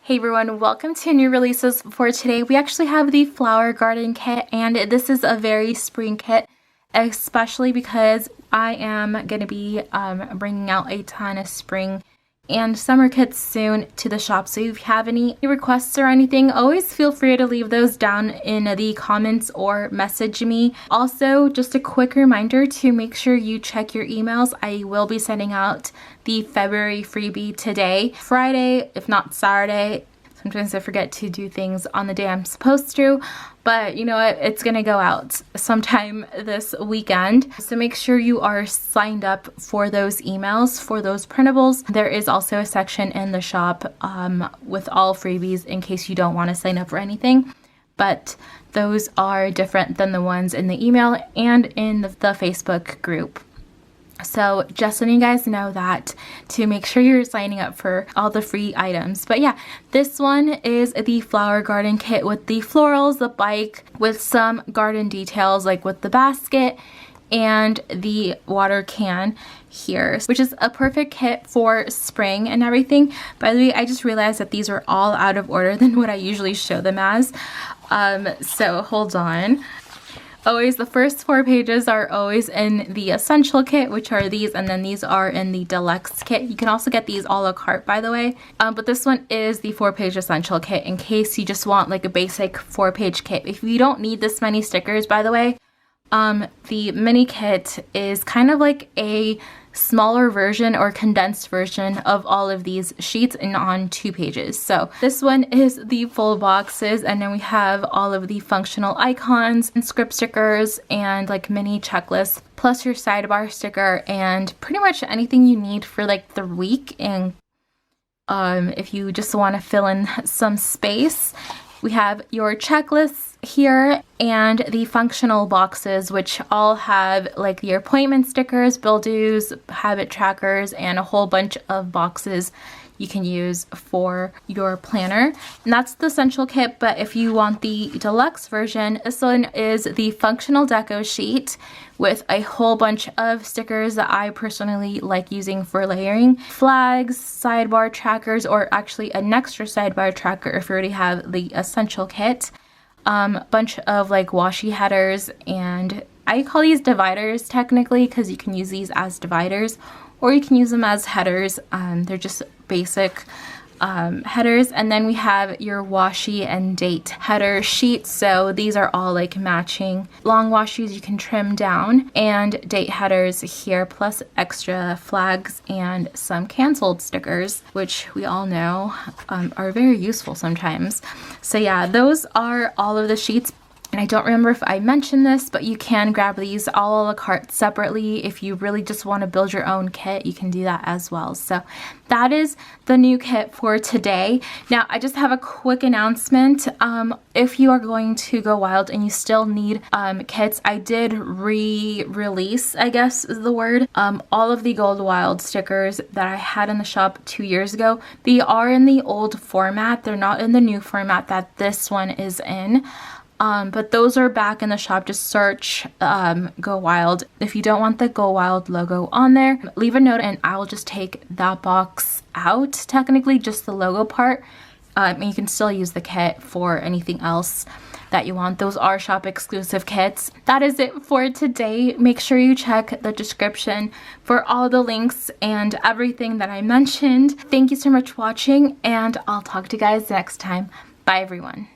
Hey everyone, welcome to new releases for today. We actually have the flower garden kit, and this is a very spring kit, especially because I am going to be bringing out a ton of spring and summer kits soon to the shop. So if you have any requests or anything, always feel free to leave those down in the comments or message me. Also, just a quick reminder to make sure you check your emails. I will be sending out the February freebie today, Friday, if not Saturday. Sometimes I forget to do things on the day I'm supposed to, but you know what? It's gonna go out sometime this weekend. So make sure you are signed up for those emails, for those printables. There is also a section in the shop with all freebies in case you don't want to sign up for anything, but those are different than the ones in the email and in the Facebook group. So just letting you guys know that to make sure you're signing up for all the free items. But yeah, this one is the flower garden kit with the florals, the bike, with some garden details like with the basket and the water can here, which is a perfect kit for spring and everything. By the way, I just realized that these are all out of order than what I usually show them as. So hold on. Always, the first 4 pages are always in the essential kit, which are these, and then these are in the deluxe kit. You can also get these a la carte, by the way, but this one is the 4-page essential kit in case you just want like a basic 4-page kit. If you don't need this many stickers, by the way, the mini kit is kind of like a smaller version or condensed version of all of these sheets and on 2 pages. So this one is the full boxes, and then we have all of the functional icons and script stickers and like mini checklists, plus your sidebar sticker and pretty much anything you need for like the week. And if you just want to fill in some space, we have your checklists here and the functional boxes, which all have like your appointment stickers, bill dues, habit trackers, and a whole bunch of boxes you can use for your planner. And that's the essential kit, but if you want the deluxe version, this one is the functional deco sheet with a whole bunch of stickers that I personally like using for layering, flags, sidebar trackers, or actually an extra sidebar tracker if you already have the essential kit. Bunch of like washi headers, and I call these dividers technically because you can use these as dividers or you can use them as headers. They're just basic headers. And then we have your washi and date header sheets. So these are all like matching long washies you can trim down, and date headers here, plus extra flags and some canceled stickers, which we all know are very useful sometimes. So yeah, those are all of the sheets. And I don't remember if I mentioned this, but you can grab these all a la carte separately. If you really just want to build your own kit, you can do that as well. So that is the new kit for today. Now, I just have a quick announcement. If you are going to go wild and you still need kits, I did re-release, I guess is the word, all of the Gold Wild stickers that I had in the shop 2 years ago. They are in the old format. They're not in the new format that this one is in. But those are back in the shop. Just search Go Wild. If you don't want the Go Wild logo on there, leave a note and I will just take that box out, technically just the logo part. And you can still use the kit for anything else that you want. Those are shop exclusive kits. That is it for today. Make sure you check the description for all the links and everything that I mentioned. Thank you so much for watching, and I'll talk to you guys next time. Bye everyone.